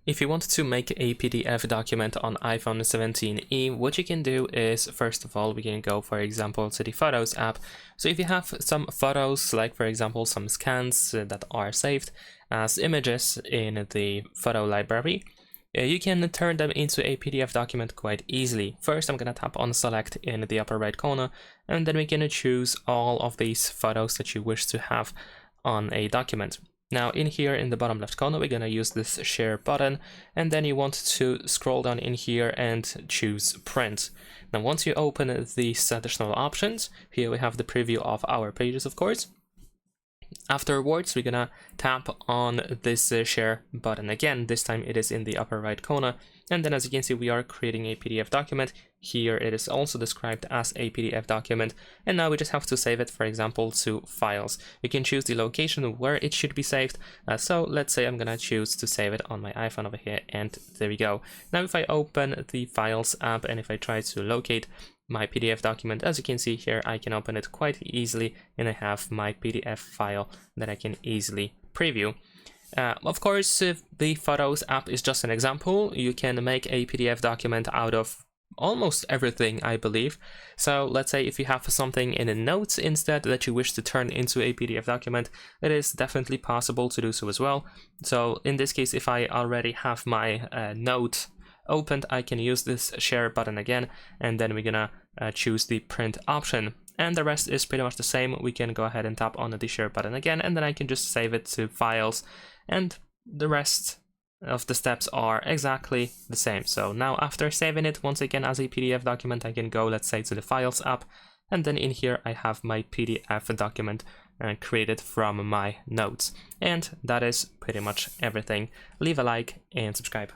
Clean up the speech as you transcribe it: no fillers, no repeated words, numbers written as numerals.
If you want to make a PDF document on iPhone 17e, what you can do is, first of all, we can go, for example, to the Photos app. So if you have some photos, like for example, some scans that are saved as images in the photo library, you can turn them into a PDF document quite easily. First, I'm going to tap on Select in the upper right corner, and then we can choose all of these photos that you wish to have on a document. Now in here in the bottom left corner, we're going to use this share button, and then you want to scroll down in here and choose print. Now once you open these additional options, here we have the preview of our pages, of course. Afterwards, we're gonna tap on this share button again. This time it is in the upper right corner, and then as you can see, we are creating a PDF document. Here it is also described as a PDF document, and now we just have to save it, for example, to files. You can choose the location where it should be saved. So let's say I'm gonna choose to save it on my iPhone over here, and there we go. Now if I open the Files app and if I try to locate my PDF document, as you can see here, I can open it quite easily, and I have my PDF file that I can easily preview. Of course, if the Photos app is just an example, you can make a PDF document out of almost everything, I believe. So let's say if you have something in a notes instead that you wish to turn into a PDF document, it is definitely possible to do so as well. So in this case, if I already have my note opened, I can use this share button again, and then we're gonna choose the print option, and the rest is pretty much the same. We can go ahead and tap on the share button again, and then I can just save it to files, and the rest of the steps are exactly the same. So now after saving it once again as a PDF document, I can go, let's say, to the Files app, and then in here I have my PDF document created from my notes. And that is pretty much everything. Leave a like and subscribe.